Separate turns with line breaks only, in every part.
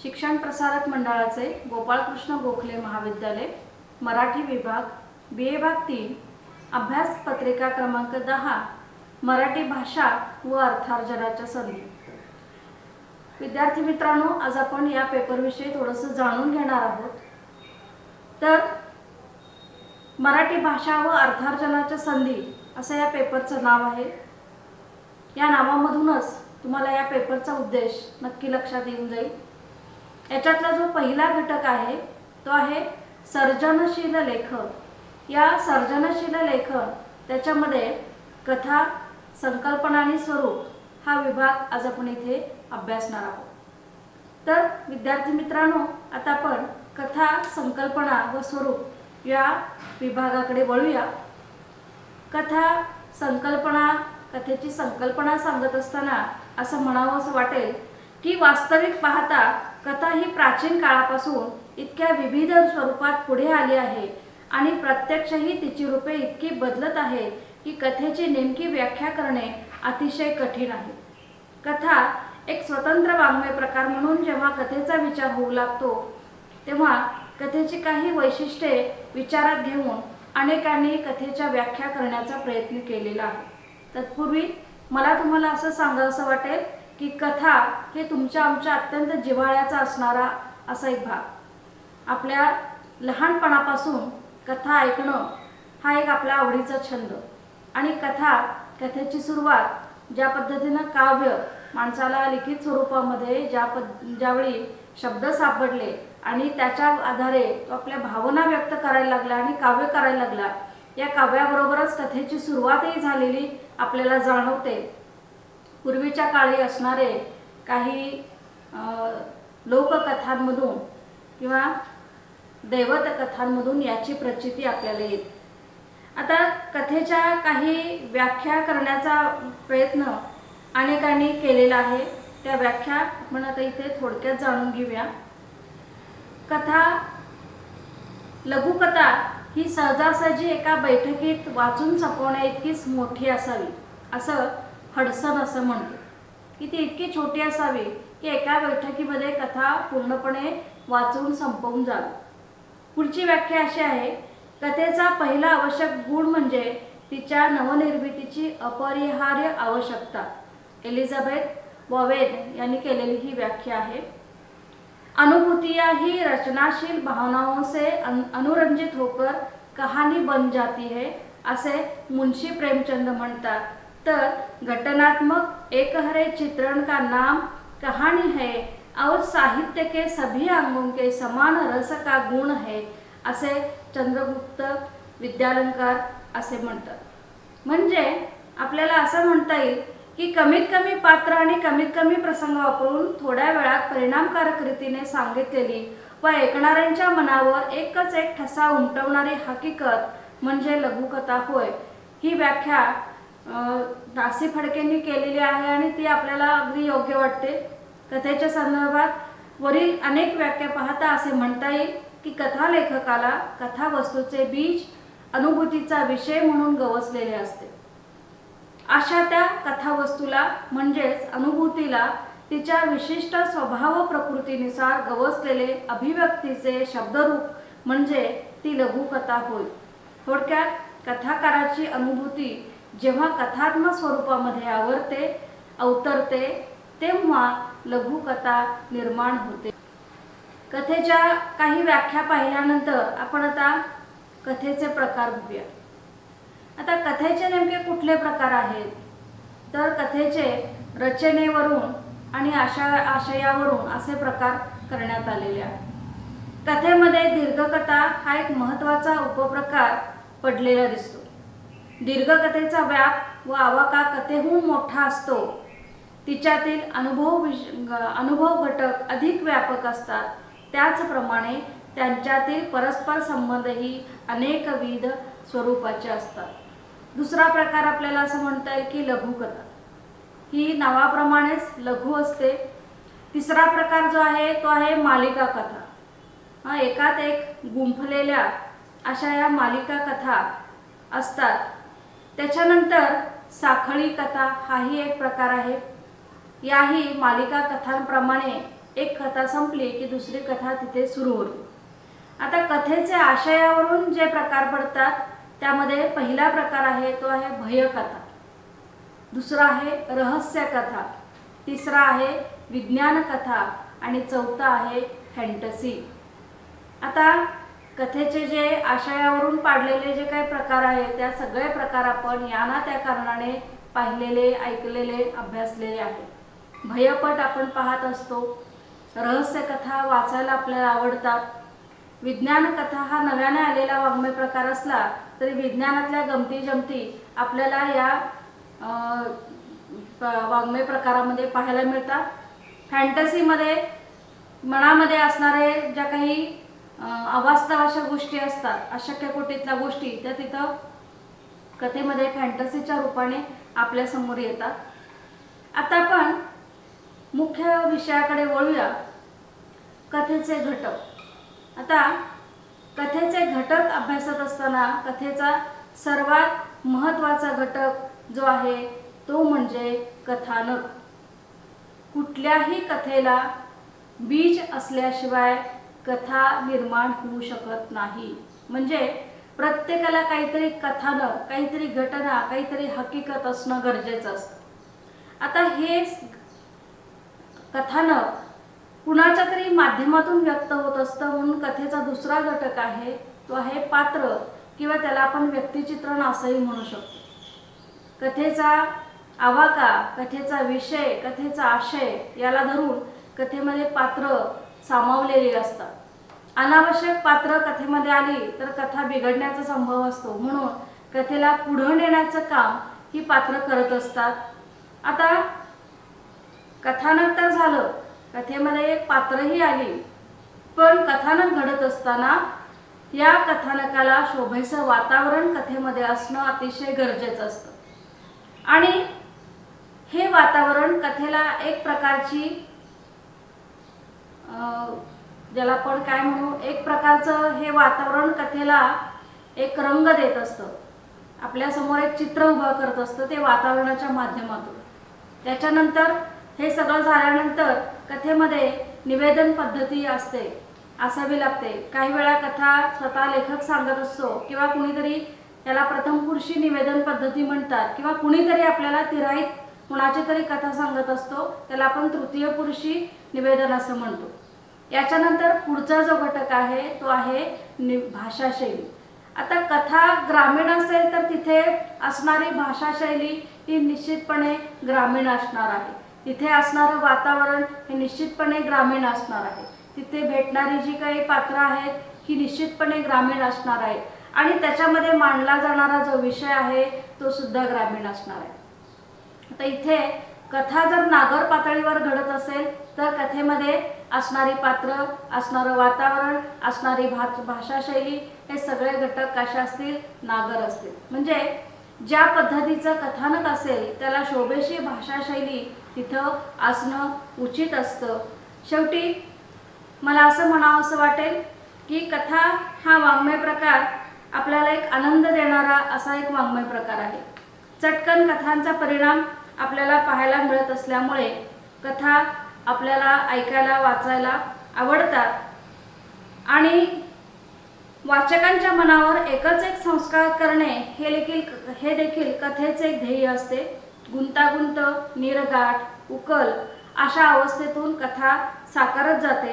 शिक्षण प्रसारक मंडळाचे गोपाळकृष्ण गोखले महाविद्यालय मराठी विभाग BA भाग 3 अभ्यास पत्रिका क्रमांक 10 मराठी भाषा व अर्थार्जनाच्या संधी। विद्यार्थी मित्रांनो, आज आपण या पेपरविषयी थोडंसं जाणून घेणार आहोत। तर मराठी भाषा व अर्थार्जनाच्या संधी असं या पेपरचं नाव आहे। या नावामधूनच तुम्हाला या पेपरचा उद्देश नक्की लक्षात येऊन जाईल। याच्यातला जो पहिला घटक आहे तो आहे सर्जनशील लेखन। या सर्जनशील लेखन त्याच्यामध्ये कथा, संकल्पना आणि स्वरूप हा विभाग आज आपण इथे अभ्यासणार आहोत। तर विद्यार्थी मित्रांनो, आता आपण कथा, संकल्पना व स्वरूप या विभागाकडे वळूया। कथा, संकल्पना, कथेची संकल्पना सांगत असताना असं म्हणावंसं वाटेल की वास्तविक पाहता कथा ही प्राचीन काळापासून इतक्या विविध स्वरूपात पुढे आली आहे आणि प्रत्यक्षही तिची रूपे इतकी बदलत आहे की कथेची नेमकी व्याख्या करणे अतिशय कठीण आहे। कथा एक स्वतंत्र वाङ्मय प्रकार म्हणून जेव्हा कथेचा विचार होऊ लागतो तेव्हा कथेची काही वैशिष्ट्ये विचारात घेऊन अनेकांनी कथेच्या व्याख्या करण्याचा प्रयत्न केलेला आहे। तत्पूर्वी मला तुम्हाला असं सांगावंसं वाटेल की कथा हे तुमच्या आमच्या अत्यंत जिव्हाळ्याचा असणारा असा एक भाग। आपल्या लहानपणापासून कथा ऐकणं हा एक आपल्या आवडीचा छंद आणि कथेची सुरुवात ज्या पद्धतीनं काव्य माणसाला लिखित स्वरूपामध्ये ज्यावेळी शब्द सापडले आणि त्याच्या आधारे तो आपल्या भावना व्यक्त करायला लागला आणि काव्य करायला लागला, या काव्याबरोबरच कथेची सुरुवातही झालेली आपल्याला जाणवते। पूर्वीच्या काळी असणारे काही लोककथांमधून किंवा दैवत कथांमधून याची प्रचिती आपल्याला येते। आता कथेच्या काही व्याख्या करण्याचा प्रयत्न अनेकांनी केलेला आहे। त्या व्याख्या आपण आता इथे थोडक्यात जाणून घेऊया। कथा, लघुकथा ही सहजासहजी एका बैठकीत वाचून संपवण्या इतकीच मोठी असावी असं हडसन असं म्हणतो की ती इतकी छोटी असावी की एका बैठकीमध्ये कथा पूर्णपणे वाचून संपवून जावी। पुढची व्याख्या अशी आहे, कथेचा पहिला आवश्यक गुण म्हणजे तिच्या नवनिर्मितीची अपरिहार्य आवश्यकता। एलिझाबेथ बॉवेन यांनी केलेली ही व्याख्या आहे। अनुभूतियाँ ही रचनाशील भावनाओं से अनुरंजित होकर कहानी बन जाती है असे मुंशी प्रेमचंद म्हणतात। तर घटनात्मक एकहरे चित्रण का नाम कहानी है और साहित्य के सभी अंगों के समान रस का गुण है असे चंद्रगुप्त विद्यालंकार असे म्हणतात। म्हणजे आपल्याला असं म्हणता येईल की कमीत कमी पात्र आणि कमीत कमी प्रसंग वापरून थोड्या वेळात परिणामकारक रीतीने सांगितलेली व ऐकणाऱ्यांच्या मनावर एकच एक ठसा उमटवणारी हकीकत म्हणजे लघुकथा होय। ही व्याख्या दासी फडकेंनी केलेली आहे आणि ती आपल्याला अगदी योग्य वाटते। कथेच्या संदर्भात वरील अनेक व्याख्या पाहता असे म्हणता येईल की कथा लेखकाला कथा वस्तूचे बीज अनुभूतीचा विषय म्हणून गवसलेले असते। अशा त्या कथावस्तूला म्हणजेच अनुभूतीला तिच्या विशिष्ट स्वभाव प्रकृतीनुसार गवसलेले अभिव्यक्तीचे शब्दरूप म्हणजे ती लघुकथा होय। थोडक्यात कथाकाराची अनुभूती जेव्हा कथात्मक स्वरूपामध्ये अवतरते तेव्हा लघुकथा निर्माण होते। कथेच्या काही व्याख्या पाहिल्यानंतर आपण आता कथेचे प्रकार बघूया। आता कथेचे नेमके कुठले प्रकार आहेत, तर कथेचे रचनेवरून आणि आशयावरून असे प्रकार करण्यात आलेले आहेत। कथेमध्ये दीर्घकथा हा एक महत्त्वाचा उपप्रकार पडलेला दिसतो। दीर्घकथेचा व्याप व आवाका कथेहून मोठा असतो। तिच्यातील अनुभव घटक अधिक व्यापक असतात। त्याचप्रमाणे त्यांच्यातील परस्पर संबंधही अनेकविध स्वरूपाचे असतात। दुसरा प्रकार आपल्याला असं म्हणता येईल की लघुकथा ही नावाप्रमाणेच लघु असते। तिसरा प्रकार जो आहे तो आहे मालिका कथा। एकात एक गुंफलेल्या अशा या मालिका कथा असतात। त्याच्यानंतर साखळी कथा हाही एक प्रकार आहे। याही मालिका कथांप्रमाणे एक कथा संपली की दुसरी कथा तिथे सुरू होते. आता कथेचे आशयावरून जे प्रकार पडतात त्यामध्ये पहिला प्रकार आहे तो आहे भयकथा, दुसरा आहे रहस्य कथा, तिसरा आहे विज्ञान कथा आणि चौथा आहे फॅन्टसी. आता कथेचे जे आशयावरून पाडलेले जे काही प्रकार आहेत त्या सगळे प्रकार आपण या ना त्या कारणाने पाहिलेले, ऐकलेले, अभ्यासलेले आहेत. भयपट आपण पाहत असतो, रहस्य कथा वाचायला आपल्याला आवडतात. विज्ञान कथा हा नव्याने आलेला वाङ्मय प्रकार असला तरी विज्ञानातल्या गमती जमती आपल्याला या वाङ्मय प्रकारामध्ये पाहायला मिळतात. फॅन्टसीमध्ये मनामध्ये असणारे ज्या काही अवास्तव अशा गोष्टी असतात, अशक्य कोटीतल्या गोष्टी, त्या तिथं कथेमध्ये फॅन्टसीच्या रूपाने आपल्या समोर येतात. आता आपण मुख्य विषयाकडे वळूया, कथेचे घटक. आता कथेचे घटक अभ्यासत असताना कथेचा सर्वात महत्त्वाचा घटक जो आहे तो म्हणजे कथानक. कुठल्याही कथेला बीज असल्याशिवाय कथा निर्माण होऊ शकत नाही. म्हणजे प्रत्येकाला काहीतरी कथानक, काहीतरी घटना, काहीतरी हकीकत असणं गरजेचं असतं. आता हे कथानक कुणाच्या तरी माध्यमातून व्यक्त होत असतं, म्हणून कथेचा दुसरा घटक आहे तो आहे पात्र किंवा त्याला आपण व्यक्तिचित्रण असंही म्हणू शकतो. कथेचा आवाका, कथेचा विषय, कथेचा आशय याला धरून कथेमध्ये पात्र सामावलेली असतात. अनावश्यक पात्र कथेमध्ये आली तर कथा बिघडण्याचा संभव असतो, म्हणून कथेला पुढे नेण्याचं काम ही पात्र करत असतात. आता कथानक तर झालं, कथेमध्ये एक पात्रही आली, पण कथानक घडत असताना या कथानकाला शोभेचं वातावरण कथेमध्ये असणं अतिशय गरजेचं असतं. आणि हे वातावरण कथेला एक प्रकारची ज्याला आपण काय म्हणू, एक प्रकारचं हे वातावरण कथेला एक रंग देत असतं. आपल्यासमोर एक चित्र उभं करत असतं ते वातावरणाच्या माध्यमातून. त्याच्यानंतर हे सगळं झाल्यानंतर कथेमध्ये निवेदन पद्धती असावी लागते. काही वेळा कथा स्वतः लेखक सांगत असतो किंवा कुणीतरी, त्याला प्रथम पुरुषी निवेदन पद्धती म्हणतात, किंवा कुणीतरी आपल्याला तिराईत कुणाची तरी कथा सांगत असतो, त्याला आपण तृतीय पुरुषी निवेदन असं म्हणतो. याच्यानंतर पुढचा जो घटक आहे तो आहे भाषाशैली. आता कथा ग्रामीण असेल तर तिथे असणारी भाषाशैली ही निश्चितपणे ग्रामीण असणार आहे. तिथे असणारं वातावरण हे निश्चितपणे ग्रामीण असणार आहे. तिथे भेटणारी जी काही पात्र आहेत ही निश्चितपणे ग्रामीण असणार आहे. आणि त्याच्यामध्ये मांडला जाणारा जो विषय आहे तो सुद्धा ग्रामीण असणार आहे. आता इथे कथा जर नागर पातळीवर घडत असेल तर कथेमध्ये असणारी पात्र, असणारं वातावरण, असणारी भाषाशैली हे सगळे घटक कशा असतील, नागर असतील. म्हणजे ज्या पद्धतीचं कथानक असेल त्याला शोभेशी भाषाशैली तिथं असणं उचित असतं. शेवटी मला असं म्हणावं असं वाटेल की कथा हा वाङ्मय प्रकार आपल्याला एक आनंद देणारा असा एक वाङ्मय प्रकार आहे. चटकन कथांचा परिणाम आपल्याला पाहायला मिळत असल्यामुळे कथा आपल्याला ऐकायला, वाचायला आवडतात. आणि वाचकांच्या मनावर एकच एक संस्कार करणे हे देखील कथेचे एक ध्येय असते. गुंतागुंत, निरगाठ, उकल अशा अवस्थेतून कथा साकारत जाते.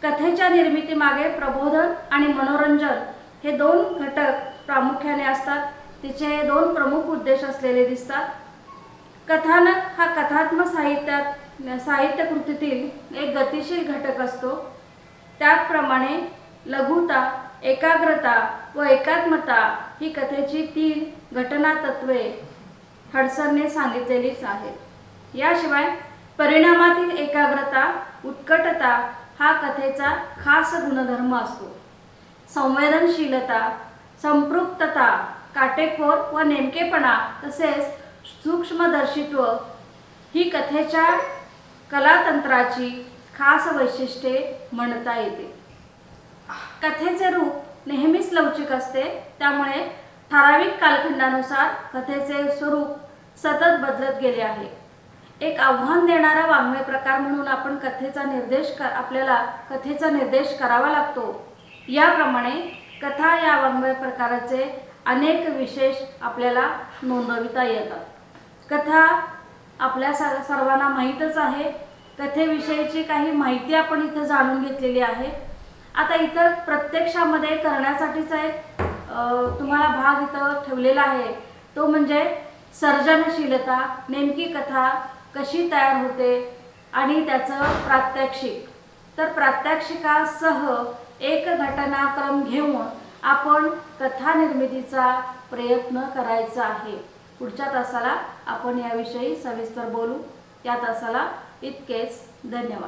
कथेच्या निर्मितीमागे प्रबोधन आणि मनोरंजन हे दोन घटक प्रामुख्याने असतात. तिचे हे दोन प्रमुख उद्देश असलेले दिसतात. कथानक हा कथात्मक साहित्य कृतीतील एक गतिशील घटक असतो. त्याचप्रमाणे लघुता, एकाग्रता व एकात्मता ही कथेची 3 घटना तत्वे हडसनने सांगितलेलीच आहेत. याशिवाय परिणामातील एकाग्रता, उत्कटता हा कथेचा खास गुणधर्म असतो. संवेदनशीलता, संपृक्तता, काटेकोर व नेमकेपणा तसेच सूक्ष्मदर्शित्व ही कथेच्या कलातंत्राची खास वैशिष्ट्ये म्हणता येते. कथेचे रूप नेहमीच लवचिक असते, त्यामुळे ठराविक कालखंडानुसार कथेचे स्वरूप सतत बदलत गेले आहे. एक आव्हान देणारा वाङ्मय प्रकार म्हणून आपण आपल्याला कथेचा निर्देश करावा लागतो। याप्रमाणे कथा या वाङ्मय प्रकाराचे अनेक विशेष आपल्याला नोंदविता येतात। कथा आपल्या सर्वांना माहीतच आहे। कथेविषयीची काही माहिती आपण इथे जाणून घेतलेली आहे। आता इतर प्रत्यक्षामध्ये करण्यासाठीचा एक तुम्हाला भाग इथं ठेवलेला आहे, तो म्हणजे सर्जनशीलता। नेमकी कथा कशी तयार होते आणि त्याचं प्रात्यक्षिक। तर प्रात्यक्षिकासह एक घटनाक्रम घेऊन आपण कथा निर्मितीचा प्रयत्न करायचा आहे। पुढच्या तासाला आपण याविषयी सविस्तर बोलू। या तासाला इतकेच। धन्यवाद।